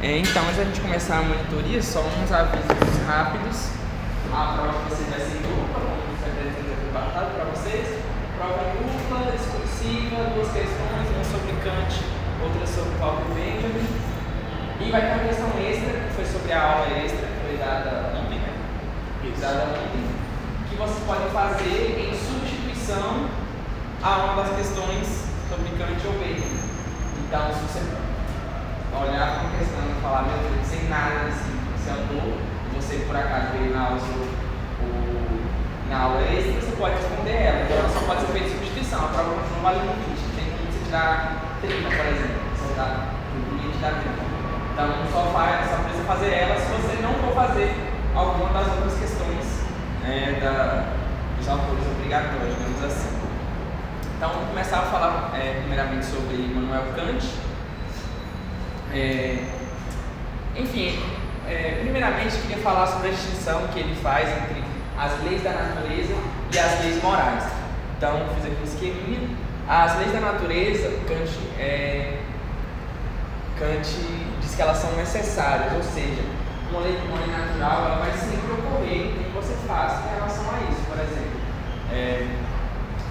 Então, antes da gente começar a monitoria, só uns avisos rápidos. A prova que você vai ser dupla, como o secretário tem preparado para vocês. Prova dupla, discursiva, 2 questões, uma sobre Kant, outra sobre Paulo Benjamin. E vai ter uma questão extra, que foi sobre a aula extra, que foi dada ontem, né? Que vocês podem fazer em substituição a uma das questões sobre Kant ou Benjamin. Então, se você olhar para uma questão e falar, meu Deus, sem nada assim, você andou, você por acaso veio na aula extra, você pode responder ela. Então ela só pode ser feita substituição, a prova continua valendo 20. Tem como você tirar 30, por exemplo, você dá 20 e dá 30. Então só precisa fazer ela se você não for fazer alguma das outras questões dos autores obrigatórios, digamos assim. Então vamos começar a falar primeiramente sobre Immanuel Kant. Primeiramente queria falar sobre a distinção que ele faz entre as leis da natureza e as leis morais. Então, fiz aqui um esqueminha. As leis da natureza, Kant diz que elas são necessárias, ou seja, uma lei natural ela vai sempre ocorrer em que você faça em relação a isso. Por exemplo,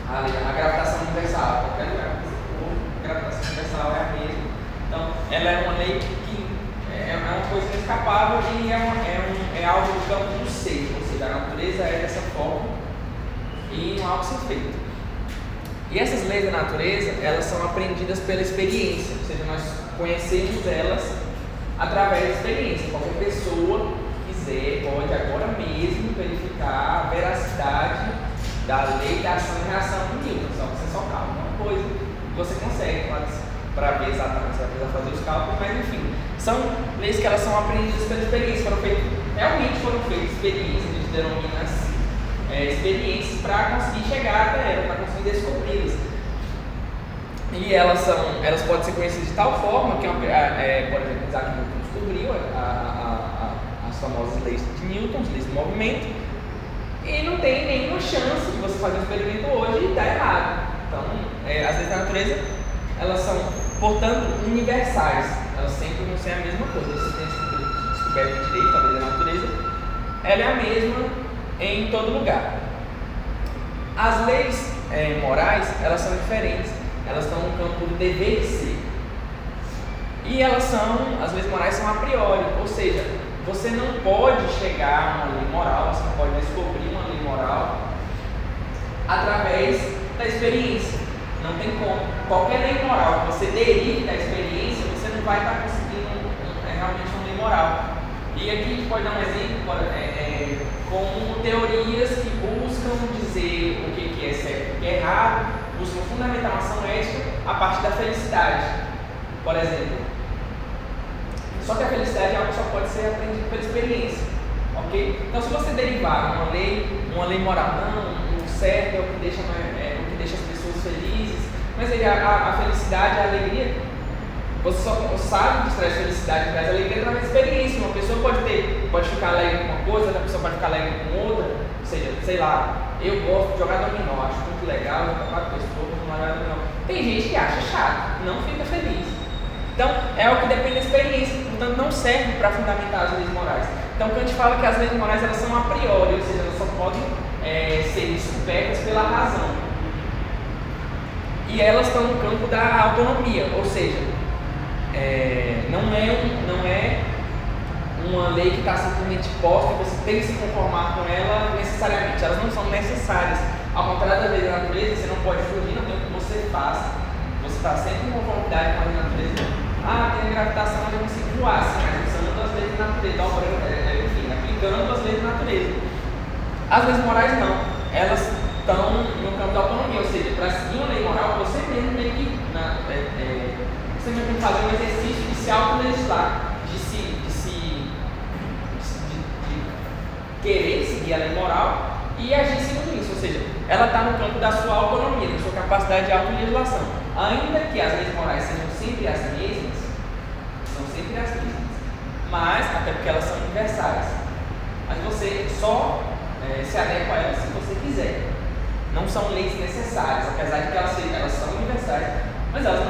a gravitação universal, qualquer lugar que você for, a gravitação universal é a mesma. Então, ela é uma lei que é uma coisa inescapável e é algo do campo do ser, ou seja, a natureza é dessa forma e não há o que ser feito. E essas leis da natureza, elas são aprendidas pela experiência, ou seja, nós conhecemos elas através da experiência. Qualquer pessoa que quiser pode agora mesmo verificar a veracidade da lei da ação e reação de Newton, só que você só calma uma coisa e você consegue para ver exatamente, você vai precisar fazer os cálculos, mas enfim, são leis que elas são aprendidas pela experiência, realmente foram feitas experiências, a gente denomina assim, experiências para conseguir chegar até elas, para conseguir descobri-las. E elas podem ser conhecidas de tal forma que, por exemplo, Isaac Newton descobriu as famosas leis de Newton, as leis do movimento, e não tem nenhuma chance de você fazer um experimento hoje e dar errado. Então, as leis da natureza, elas são, portanto, universais. Elas sempre vão ser a mesma coisa. Você tem descoberto de direito, a lei da natureza, ela é a mesma em todo lugar. As leis morais, elas são diferentes. Elas estão no campo do dever de ser. E as leis morais são a priori, ou seja, você não pode chegar a uma lei moral, você não pode descobrir uma lei moral através da experiência. Não tem como. Qualquer lei moral que você derive da experiência, você não vai estar conseguindo realmente uma lei moral. E aqui a gente pode dar um exemplo com teorias que buscam dizer o que é certo e o que é errado, buscam fundamentar uma ação ética a partir da felicidade, por exemplo. Só que a felicidade é algo que só pode ser aprendido pela experiência, ok? Então, se você derivar uma lei moral, não, o certo é o que deixa as pessoas felizes, mas a felicidade, a alegria, você só sabe que traz felicidade, traz alegria através da experiência. Uma pessoa pode ficar alegre com uma coisa, outra pessoa pode ficar alegre com outra, ou seja, sei lá, eu gosto de jogar dominó, acho muito legal, jogar 4 pessoas, jogar dominó. Tem gente que acha chato, não fica feliz. Então, é algo que depende da experiência, portanto não serve para fundamentar as leis morais. Então, Kant fala que as leis morais elas são a priori, ou seja, elas só podem ser descobertas pela razão. E elas estão no campo da autonomia, ou seja, não é uma lei que está simplesmente posta e você tem que se conformar com ela necessariamente. Elas não são necessárias. Ao contrário da lei da natureza, você não pode fugir, não tem o que você faça. Você está sempre em conformidade com a lei da natureza. Tem a gravitação, mas eu consigo voar, sim, mas usando as leis da natureza, enfim, aplicando as leis da natureza. As leis morais não, elas estão no campo da autonomia, ou seja, para seguir uma lei moral, você mesmo tem que fazer um exercício de se autolegislar, de querer seguir a lei moral e agir segundo isso, ou seja, ela está no campo da sua autonomia, da sua capacidade de autolegislação. Ainda que as leis morais sejam sempre as mesmas, mas, até porque elas são universais, mas você só se adequa a elas se você quiser. Não são leis necessárias, apesar de que elas são universais, mas elas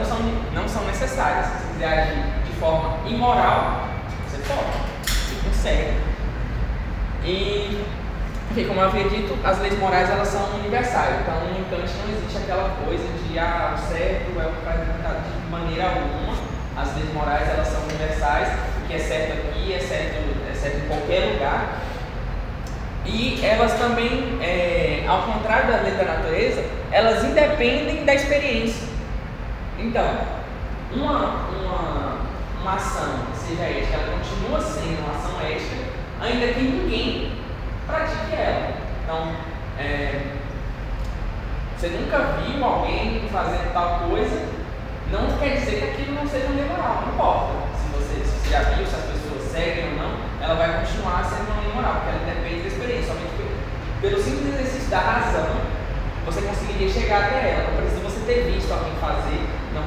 não são necessárias. Se você quiser agir de forma imoral, você pode, você consegue. E, porque como eu havia dito, as leis morais elas são universais. Então, no Kant não existe aquela coisa de o certo é o que faz de maneira alguma. As leis morais elas são universais, o que é certo aqui é certo em qualquer lugar. E elas também, ao contrário das leis da natureza, elas independem da experiência. Então, uma ação, seja ética, ela continua sendo uma ação ética, ainda que ninguém pratique ela. Então, você nunca viu alguém fazendo tal coisa, não quer dizer que aquilo não seja uma lei moral, não importa. Se você já viu, se as pessoas seguem ou não, ela vai continuar sendo uma lei moral, porque ela depende da experiência. Somente pelo simples exercício da razão, você conseguiria chegar até ela. Não precisa você ter visto alguém fazer, não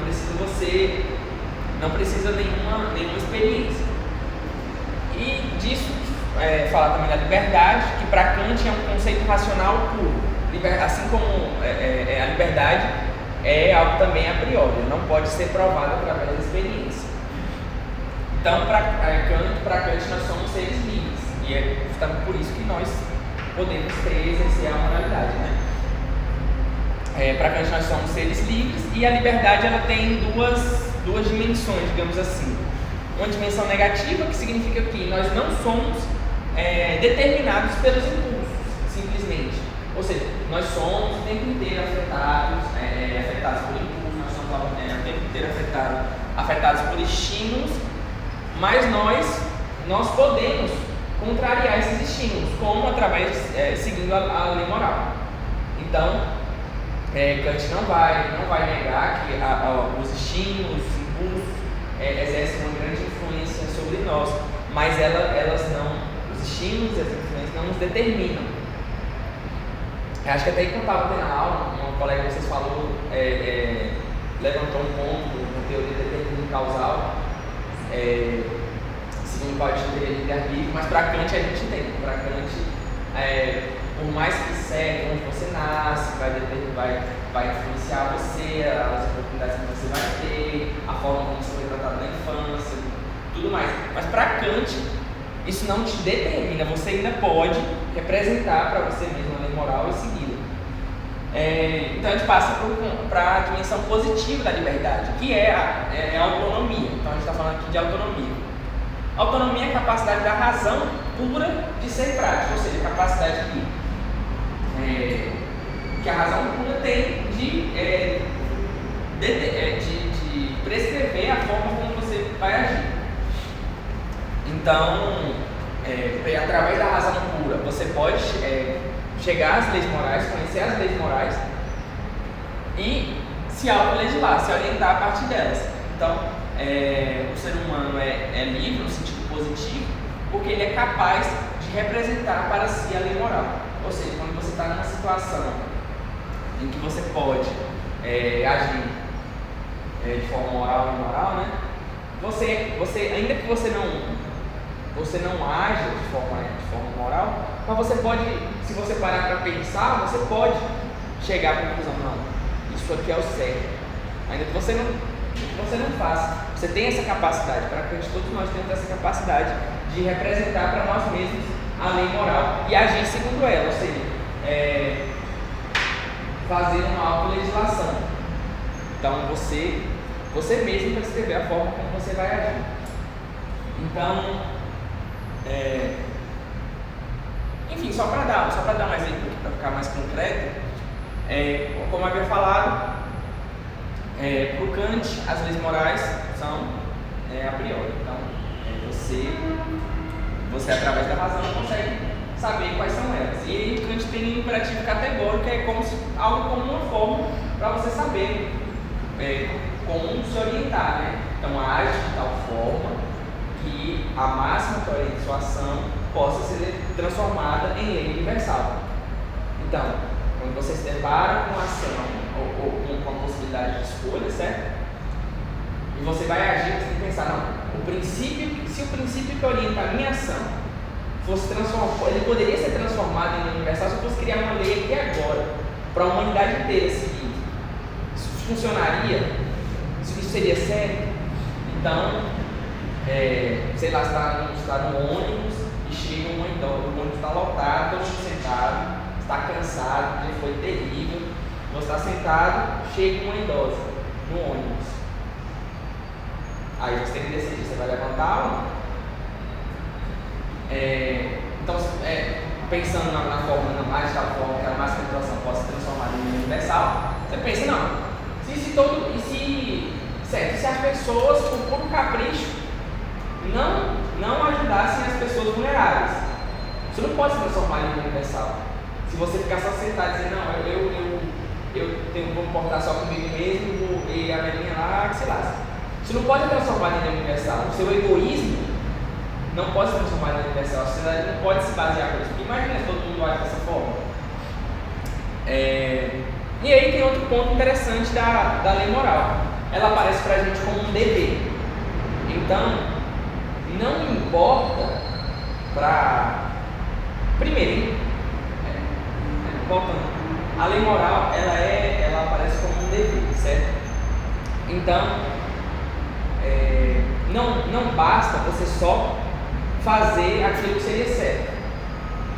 precisa nenhuma experiência. E disso fala também da liberdade, que para Kant é um conceito racional puro. Assim como a liberdade é algo também a priori, não pode ser provado através da experiência. Então, para Kant, nós somos seres livres, e é justamente por isso que nós podemos exercer a moralidade, né? Para Kant, nós somos seres livres, e a liberdade ela tem duas dimensões, digamos assim. Uma dimensão negativa, que significa que nós não somos determinados pelos impulsos, simplesmente. Ou seja, nós somos o tempo inteiro afetados por impulsos, nós somos o tempo inteiro afetados por estímulos, mas nós podemos contrariar esses estímulos, como seguindo a lei moral. Então, Kant não vai negar que os estímulos, os impulsos exercem uma grande influência sobre nós, mas os estímulos e as influências não nos determinam. Acho que até quando estava tendo a aula, uma colega que vocês falou levantou um ponto na teoria de determinismo causal, segundo o qual a gente teria livre-arbítrio, mas para Kant a gente tem. Para Kant, por mais que seja onde você nasce, vai influenciar você, as oportunidades que você vai ter, a forma como você foi tratado na infância, tudo mais. Mas para Kant, isso não te determina, você ainda pode representar para você mesmo a lei moral e segui-la. Então a gente passa para a dimensão positiva da liberdade, que é a autonomia. Então a gente está falando aqui de autonomia. Autonomia é a capacidade da razão pura de ser prática, ou seja, a capacidade que a razão pura tem de prescrever a forma como você vai agir. Então, através da razão pura, você pode chegar às leis morais, conhecer as leis morais e se autolegislar, se orientar a partir delas. Então, o ser humano é livre no sentido positivo, porque ele é capaz de representar para si a lei moral. Ou seja, quando você está numa situação em que você pode agir de forma moral e imoral, né? Você, ainda que você não haja de forma moral, mas você pode, se você parar para pensar, você pode chegar à conclusão, não, isso aqui é o certo, ainda que você não faça. Você tem essa capacidade, para que todos nós temos essa capacidade de representar para nós mesmos a lei moral e agir segundo ela, ou seja, fazer uma autolegislação. Então você mesmo vai escrever a forma como você vai agir. Então, enfim, só para dar um exemplo para ficar mais concreto, como eu havia falado, para o Kant as leis morais são a priori. Então, você através da razão consegue saber quais são elas. E Kant tem um imperativo categórico, que é algo como uma forma para você saber como se orientar, né? Então, age de tal forma que a máxima que orienta sua ação possa ser transformada em lei universal. Então, quando você se depara com a ação ou com a possibilidade de escolha, certo? E você vai agir, você tem que pensar, não, se o princípio que orienta a minha ação fosse transformado, ele poderia ser transformado em lei universal se eu fosse criar uma lei aqui agora, para a humanidade inteira seguir. Isso funcionaria? Isso seria certo? Então, sei lá, está no ônibus e chega uma idosa, o ônibus está lotado, todo mundo sentado, está cansado, já foi terrível. Você está sentado, chega uma idosa no ônibus. Aí você tem que decidir, você vai levantar ou não? Então, pensando na fórmula mais, tal forma que a máxima tradução possa se transformar em número universal, você pensa, não, se as pessoas, por puro capricho, não ajudassem as pessoas vulneráveis, isso não pode se transformar em número universal. Se você ficar só sentado e dizer, não, vou me importar só comigo mesmo e a velhinha lá, sei lá. Isso não pode transformar em número universal. O seu egoísmo não pode se transformar em universal. A sociedade não pode se basear por isso. Porque imagina se todo mundo age dessa forma. E aí tem outro ponto interessante da lei moral. Ela aparece para a gente como um dever. Então, não importa primeiro, voltando, a lei moral ela aparece como um dever, certo? Então, não basta você só fazer aquilo que seria certo.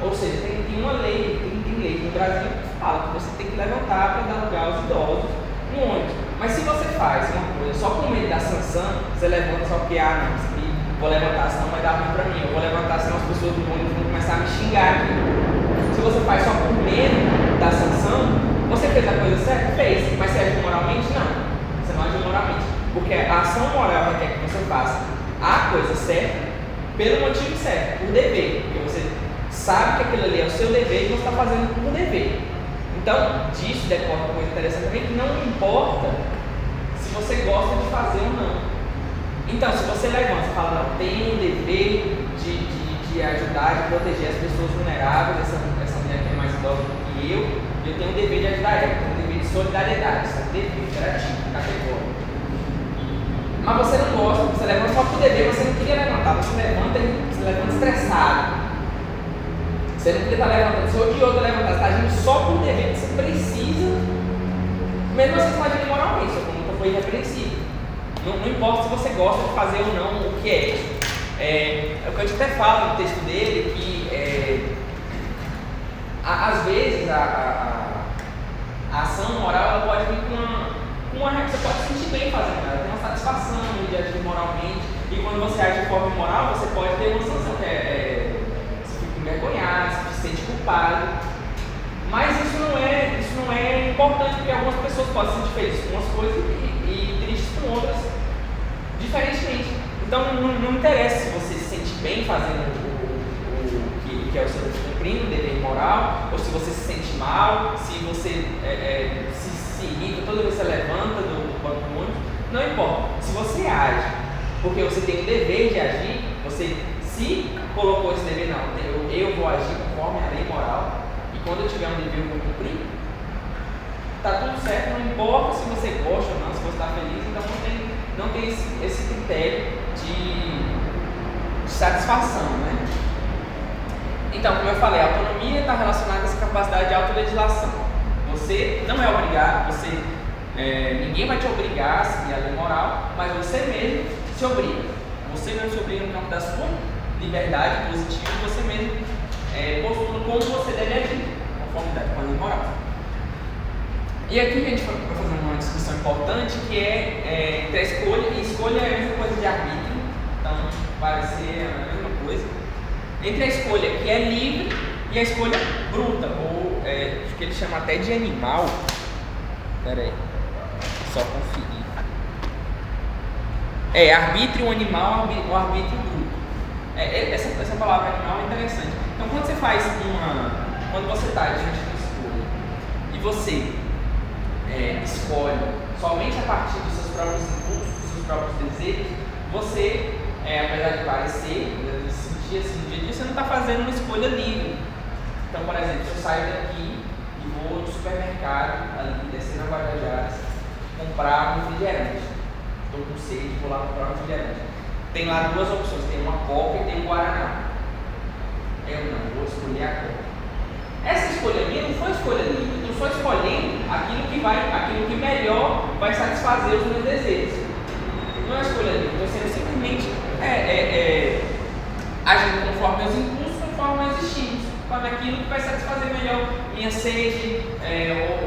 Ou seja, tem uma lei, tem lei no Brasil que fala que você tem que levantar para dar lugar aos idosos no ônibus. Mas se você faz uma coisa só com medo da sanção, você levanta só porque, não, vou levantar, senão vai dar ruim para mim. Eu vou levantar, senão as pessoas do ônibus vão começar a me xingar aqui. Se você faz só por medo da sanção, você fez a coisa certa? Fez. Mas você agiu moralmente? Não. Você não agiu moralmente. Porque a ação moral requer que você faça a coisa certa pelo motivo certo, por dever. Porque você sabe que aquilo ali é o seu dever e você está fazendo por dever. Então, disso decorre uma coisa interessante também, que não importa se você gosta de fazer ou não. Então, se você levanta e fala, não, tenho o dever de ajudar, de proteger as pessoas vulneráveis, essa mulher que é mais idosa do que eu tenho o dever de ajudar ela, eu tenho o dever de solidariedade, isso é um dever imperativo, categórico. Mas você não gosta, você levanta só por dever, você não queria levantar, você levanta estressado. Você não queria estar levantando, você odiou estar levantando, você está agindo só por dever, você precisa, mesmo assim você está agindo moralmente, sua conduta foi irrepreensível. Não importa se você gosta de fazer ou não o que é. É o que a gente até fala no texto dele, que às vezes a ação moral ela pode vir com uma você pode se sentir bem fazendo ela, tem uma satisfação de agir moralmente, e quando você age de forma imoral, você pode ter uma sanção, você fica envergonhado, você se sente culpado. Mas isso não é importante, porque algumas pessoas podem se sentir felizes com umas coisas e tristes com outras, diferentemente. Então não interessa se você se sente bem fazendo o que é o seu cumprindo o dever moral, ou se você se sente mal, se você se irrita toda vez que você levanta do banco do ônibus, não importa. Se você age porque você tem o dever de agir, você se colocou esse dever, não, eu vou agir conforme a lei moral, e quando eu tiver um dever eu vou cumprir, está tudo certo, não importa se você gosta ou não, se você está feliz, então não tem esse critério de satisfação, né? Então, como eu falei, a autonomia está relacionada com essa capacidade de autolegislação. Você não é obrigado, ninguém vai te obrigar a seguir a lei moral, mas você mesmo se obriga. Você mesmo se obriga no campo da sua liberdade positiva, você mesmo postula como você deve agir, em conformidade com a lei moral. E aqui a gente vai fazer uma discussão importante, que é entre a escolha, e escolha é a mesma coisa de arbítrio, então vai ser a mesma coisa, entre a escolha que é livre e a escolha bruta, ou acho que ele chama até de animal. Espera aí, só conferir. Arbítrio animal, o arbítrio bruto. Essa palavra animal é interessante. Então quando você está diante de escolha e você escolhe somente a partir dos seus próprios impulsos, dos seus próprios desejos, você, apesar de parecer, de sentir assim no dia a dia, você não está fazendo uma escolha livre. Então, por exemplo, se eu saio daqui e vou no supermercado, ali, descer na Guarujá, comprar um refrigerante. Estou com sede, vou lá comprar um refrigerante. Tem lá duas opções, tem uma Coca e tem um Guaraná. Eu não vou escolher a Coca. Essa escolha minha não foi escolha livre, eu estou escolhendo aquilo que melhor vai satisfazer os meus desejos. Não é escolha livre, estou sendo simplesmente agindo conforme meus impulsos, conforme meus instintos, conforme aquilo que vai satisfazer melhor minha sede,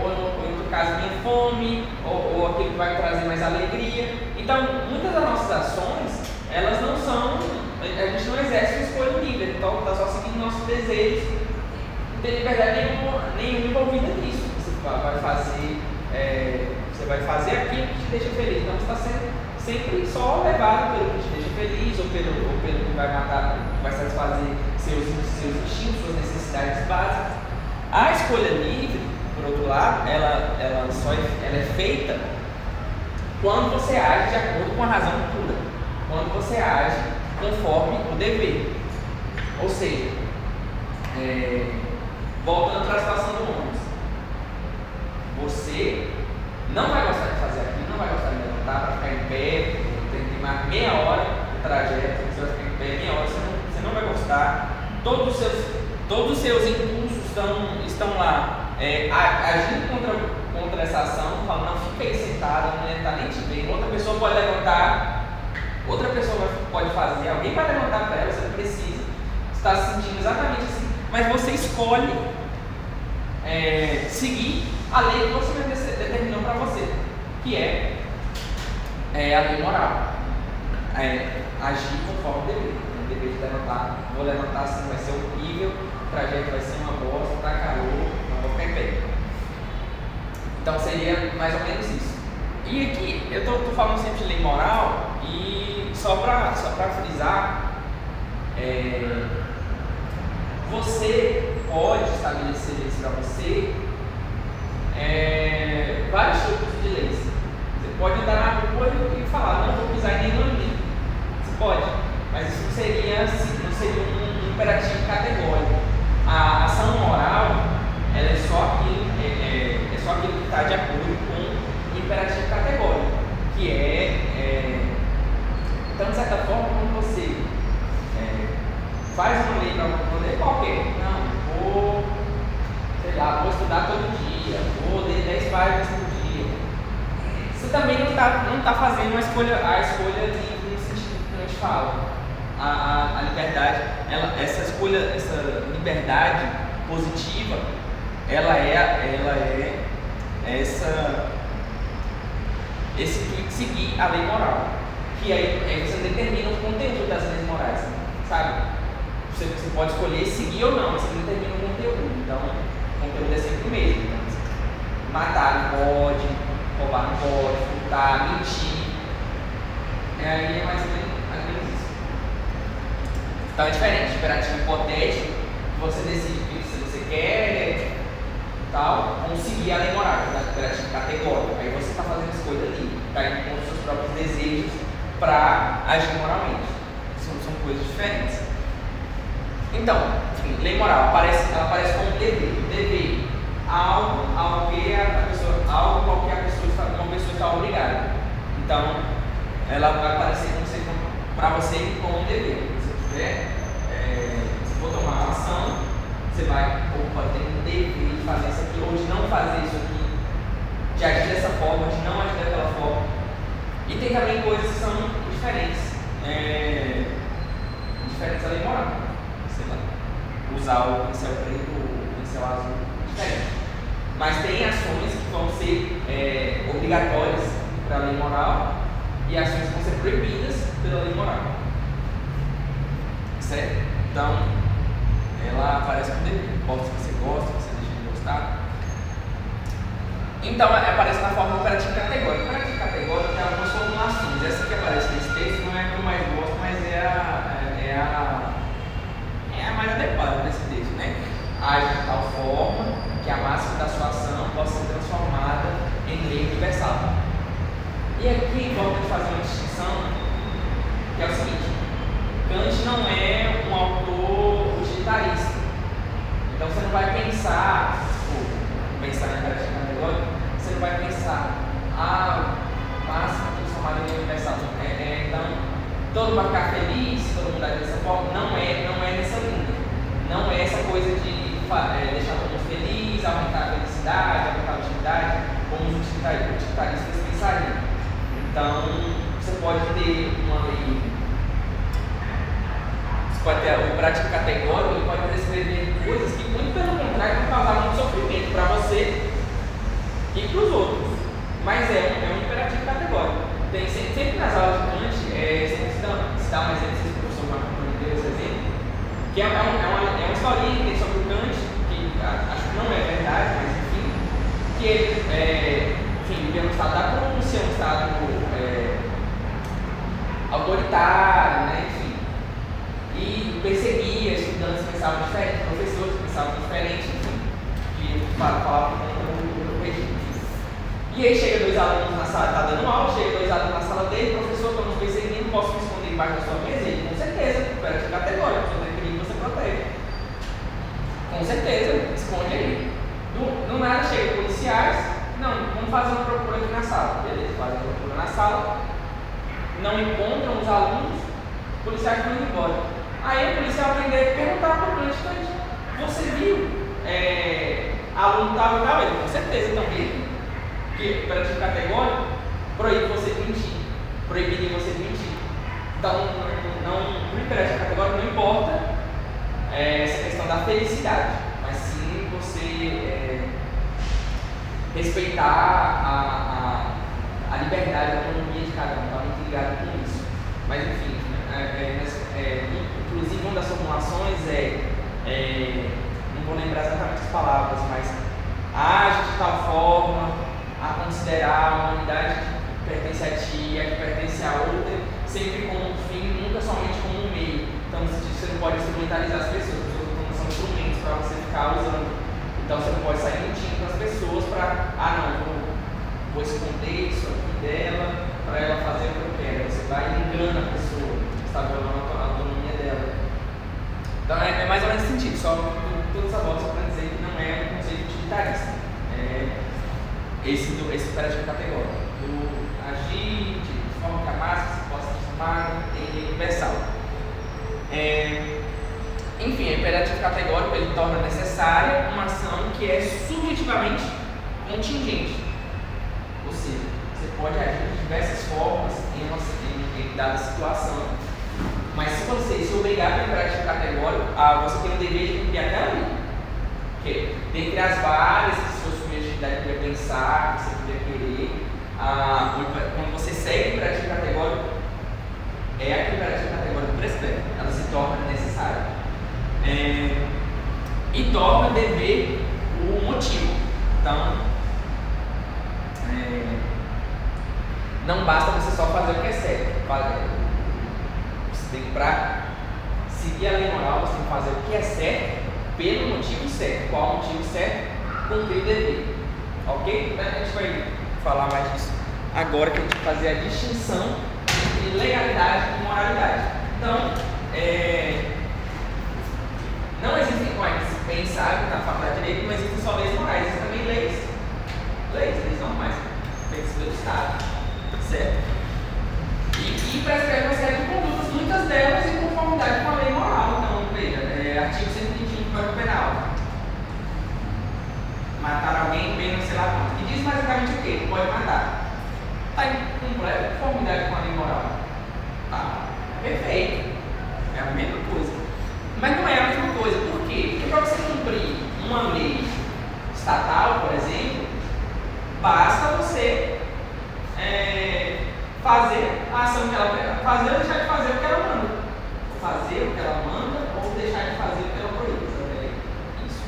ou em outro caso minha fome, ou aquilo que vai trazer mais alegria. Então, muitas das nossas ações, elas não são, a gente não exerce uma escolha livre, então está só seguindo nossos desejos, não tem liberdade nenhuma envolvida nisso. Você vai fazer aquilo que te deixa feliz, então você está sendo sempre só levado pelo que te deixa feliz, ou pelo que vai matar, que vai satisfazer seus instintos, suas necessidades básicas. A escolha livre, por outro lado, ela é feita quando você age de acordo com a razão pura, quando você age conforme o dever. Ou seja, voltando para a situação do ônibus, você não vai gostar de fazer aquilo, não vai gostar de levantar para ficar em pé, tem que queimar meia hora o trajeto, você vai ficar em pé meia hora, você não vai gostar. Todos os seus impulsos estão lá, agindo contra essa ação, falando, não, fica aí sentado, a mulher não está nem te vendo, outra pessoa pode levantar, outra pessoa pode fazer, alguém vai levantar para ela, você não precisa, você está se sentindo exatamente assim, mas você escolhe seguir a lei que você mesmo determinou para você, que é a lei moral, agir conforme o dever. O dever de levantar, vou levantar assim, vai ser horrível, o trajeto vai ser uma bosta, tá calor, não vou ficar em pé. Então seria mais ou menos isso. E aqui eu estou falando sempre de lei moral, e só para frisar, você pode estabelecer leis para você, vários tipos de leis. Você pode andar na rua e falar, não vou pisar em nenhum limite. Você pode, mas isso não seria um imperativo categórico. A ação moral, ela é só aquilo que está de acordo com o imperativo categórico, que então, de certa forma, quando você faz uma lei para uma lei qualquer, não, vou estudar todo dia, vou ler 10 páginas por dia, você também não está fazendo a escolha livre no sentido que a gente fala. A liberdade, essa liberdade positiva, ela é esse intuito de seguir a lei moral, que aí você determina o conteúdo das leis morais, sabe? Você pode escolher seguir ou não, você determina o conteúdo. Então, o conteúdo é sempre o mesmo. Então, matar não pode, roubar não pode, furtar, mentir. Aí é mais ou menos isso. Então é diferente, imperativo hipotético, você decide o que você quer, tal, conseguir a lei moral, tá? Imperativo categórico. Aí você está fazendo escolha livre, está indo com os seus próprios desejos para agir moralmente. São coisas diferentes. Então, enfim, lei moral, ela aparece como dever. Dever, algo ao que uma pessoa está obrigada. Então, ela vai aparecer para você como um dever. Se for tomar uma ação, você vai, ter um dever de fazer isso aqui, ou de não fazer isso aqui, de agir dessa forma, de não agir daquela forma. E tem também coisas que são diferentes, diferentes da lei moral. Sei lá, usar o pincel preto ou o pincel azul, diferente. Mas tem ações que vão ser obrigatórias para a lei moral e ações que vão ser proibidas pela lei moral. Certo? Então, ela aparece como dever. Importa se você gosta, se você deixa de gostar. Então, aparece na forma operativa categórica. Operativa categórica tem algumas formulações. Essa que aparece nesse texto não é a que eu mais gosto, mas é a mais adequada nesse texto, né? Age de tal forma que a máxima da sua ação possa ser transformada em lei universal. E aqui volta a fazer uma distinção, que é o seguinte: Kant não é um autor utilitarista. Então você não vai pensar na imperativo categórico, você não vai pensar, máxima transformada em lei universal. Então, todo mundo vai ficar feliz, todo mundo vai dessa forma. Não é nessa linha. Não é essa coisa de deixar todo mundo feliz, aumentar a felicidade, aumentar a utilidade, como os utilitaristas pensariam. Então, você pode ter uma lei pode ter o imperativo categórico, ele pode descrever coisas que, muito pelo contrário, vão causar muito sofrimento para você e para os outros. Mas é um imperativo categórico. Tem sempre nas aulas de Kant, sempre se dá um exemplo, se o professor Marco deu esse exemplo, que é uma historinha que tem sobre o Kant, que acho que não é verdade, mas enfim, que ele vivia no estado da pronúncia, um estado autoritário, né, enfim, e perseguia estudantes que pensavam diferente, professores que pensavam diferente, enfim, que falavam com o regime. E aí chega dois alunos na sala, está dando aula, chega dois alunos na sala dele, professor, estamos perseguindo, posso me esconder embaixo da sua mesa? Ele, com certeza, imperativo categórico, você tem perigo, você protege. Com certeza, esconde aí. Do nada chega policiais, não, vamos fazer uma procura aqui na sala. Beleza, fazem uma procura na sala, não encontram os alunos, os policiais vão embora. Aí o policial aprendeu a perguntar para o Kant, você viu aluno tal e tal? Ele, com certeza, então viu. Porque imperativo categórico proíbe você de mentir, proibiria você de mentir. Então, o imperativo categórico não importa essa questão da felicidade, mas sim você respeitar a liberdade, a autonomia de cada um, está muito ligado com isso. Mas enfim, inclusive uma das formulações não vou lembrar exatamente as palavras, mas age de tal forma a considerar a humanidade que pertence a ti e a que pertence a outra, sempre como um fim, nunca somente como um meio. Então você não pode instrumentalizar as pessoas, não são instrumentos para você ficar usando. Então você não pode sair mentindo para as pessoas para, vou esconder isso aqui dela para ela fazer o que eu quero. Você vai e engana a pessoa, você está violando a autonomia dela. Então é mais ou menos esse sentido, só toda essa volta só para dizer que não é um conceito utilitarista. Esse imperativo categórico, do agir de forma que a massa se possa transformar em universal. Enfim, o imperativo categórico ele torna necessária uma ação que é subjetivamente contingente. Ou seja, você pode agir de diversas formas em dada situação, mas se você se obrigar pelo imperativo categórico, você tem o dever de cumprir aquela lei. Porque, dentre as várias que sua subjetividade poderia pensar, que você poderia querer, quando você segue o imperativo categórico, é aquele imperativo categórico prescrito, ela se torna necessária. E torna dever o motivo. Então, não basta você só fazer o que é certo. Você tem que, para seguir a lei moral, você tem que fazer o que é certo pelo motivo certo. Qual o motivo certo? Cumprir o dever. Ok? A gente vai falar mais disso agora, que a gente vai fazer a distinção entre legalidade e moralidade. Então, não existem, como a gente bem sabe, na faculdade de direito, não existem só leis morais, existem também leis normais, feitas pelo Estado, certo? E prescreve uma série de condutas, muitas delas em conformidade com a lei moral. Então, veja, artigo 121 do Código Penal. Matar alguém, pena, sei lá quanto. E diz basicamente o quê? Pode matar. Está em completa conformidade com a lei moral. Tá, perfeito. É a mesma coisa. Mas não é a mesma coisa. Por quê? Porque para você cumprir uma lei estatal, por exemplo, basta você fazer a ação que ela fazer ou deixar de fazer o que ela manda. Fazer o que ela manda ou deixar de fazer o que ela proíbe. Isso.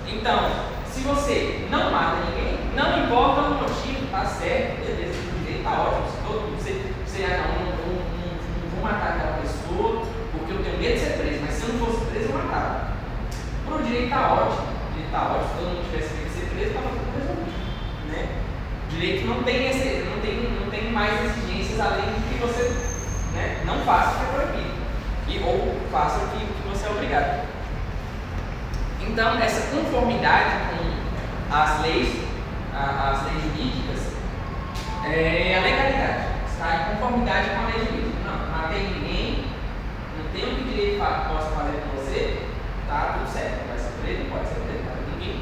Então, se você não mata ninguém, não importa o motivo, tá certo, beleza, o direito tá ótimo. Se todo mundo não vou matar aquela pessoa porque eu tenho medo de ser preso, mas se eu não fosse preso, eu matava. Pro direito tá ótimo, se todo mundo tivesse medo de ser preso, estava tudo resolvido, né? O direito não tem mais exigências além de que você, né, não faça o que é proibido ou faça o que você é obrigado. Então, essa conformidade com as leis jurídicas é a legalidade. Está em conformidade com a lei jurídica. Não matei ninguém, não tem o que direito possa fazer com você, tá tudo certo. Vai ser preso, pode ser preso, não ninguém.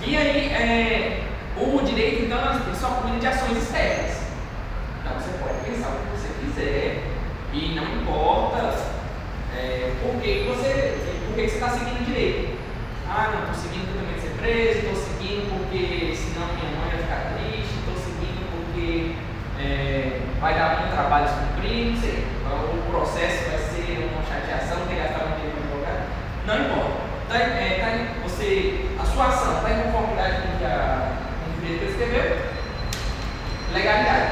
E aí, o direito, então, ele só cuida de ações externas. Então, você pode pensar o que você quiser e não importa que você está seguindo direito. Ah, não, estou seguindo porque eu também ser preso, estou seguindo porque senão minha mãe vai ficar triste, estou seguindo porque vai dar muito trabalho se cumprir, não sei. O processo vai ser uma chateação, tem que gastar muito dinheiro no lugar. Não importa. A sua ação está em conformidade com o que ele prescreveu? Legalidade.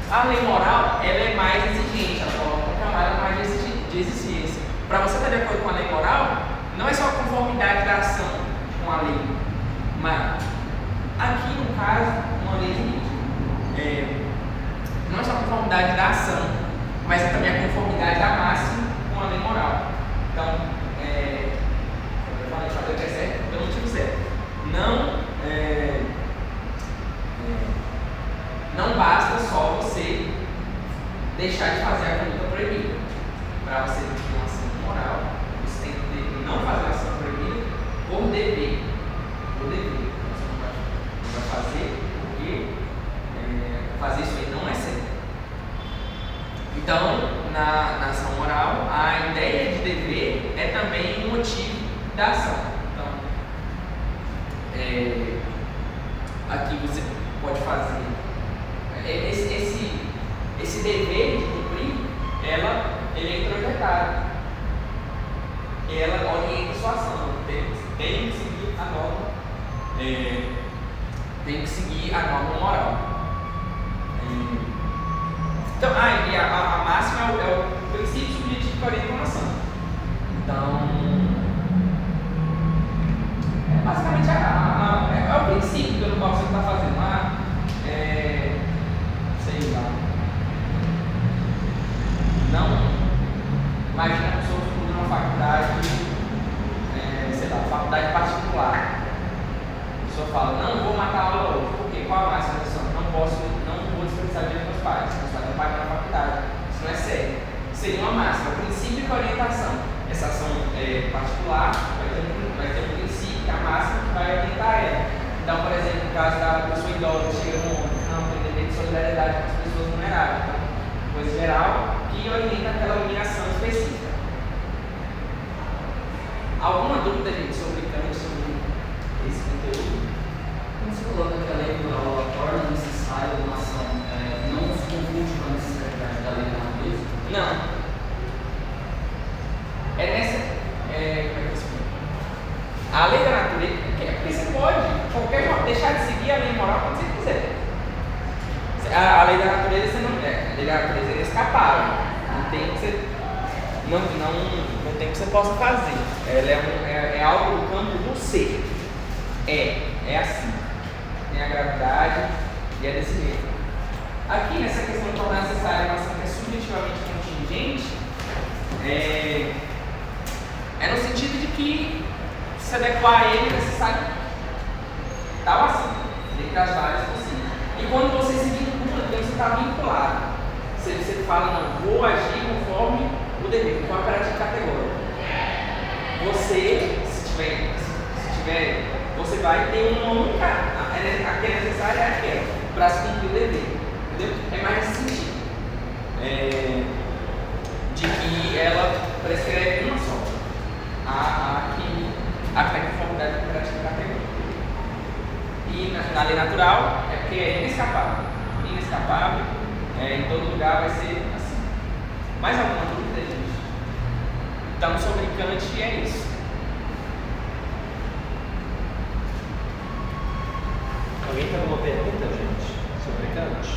A lei moral, ela é mais exigente, ela coloca uma camada mais de exigência. Para você estar de acordo com a lei moral, não é só a conformidade da ação com a lei, mas aqui no caso, uma lei jurídica. Não é só a conformidade da ação, mas é também a conformidade da máxima com a lei moral. Então, eu falei que é certo pelo motivo certo. Não basta só você deixar de fazer a conduta proibida. Para você ter uma ação moral, você tem que não fazer a ação proibida por dever. Por dever. Você não vai fazer porque fazer isso aí não é certo. Então, na ação moral, a ideia de dever é também um motivo da ação. Então, aqui você pode fazer esse dever de cumprir, ele é introjetado. Ela orienta a sua ação. Tem que seguir a norma. Tem que seguir a norma moral. Então, e a máxima é o princípio subjetivo que orienta uma ação. Então, basicamente é o princípio pelo qual você está fazendo. Sei lá. Não. Imagina a pessoa que estuda numa faculdade, sei lá, faculdade particular. A pessoa fala, não vou matar a aula hoje. Por quê? Qual a máxima da ação? Não vou dispensar dinheiro dos meus pais. Meus pais não pagam na faculdade. Isso não é sério. Seria uma máxima, o princípio de orientação. Essa ação particular vai ter um princípio, que é a máxima que vai orientar ela. Então, por exemplo, no caso da pessoa idosa que chega no ônibus, não tem dever de solidariedade com as pessoas vulneráveis. Então, coisa geral que orienta aquela obrigação específica. Alguma dúvida, gente, sobre Kant, sobre esse conteúdo? Como você falou que a lei moral torna necessária uma ação, não se confunde com a necessidade da lei da natureza? Não. Como é que eu explico? A lei da natureza, porque você pode, deixar de seguir a lei moral quando você quiser. A lei da natureza a lei da natureza é inescapável. Não tem que você, não tem que você possa fazer. Ela é algo do campo do ser. É assim. Tem a gravidade e é desse jeito. Aqui nessa questão de tornar necessária uma ação que é subjetivamente contingente, é no sentido de que se adequar a ele é necessário tal assim, dentre as várias possíveis. E quando você se vincula, então você está vinculado. Você fala, não, vou agir conforme o dever, conforme o imperativo categórico. Você, se tiver, você vai ter uma única, a que é necessária é aquela, para se cumprir o dever. Entendeu? É mais nesse sentido. De que ela prescreve uma só. A conformidade com o imperativo categórico. E na lei natural é porque é inescapável. Inescapável, em todo lugar vai ser assim. Mais alguma dúvida, gente? Então, sobre Kant é isso. Alguém tem alguma pergunta, gente, sobre Kant?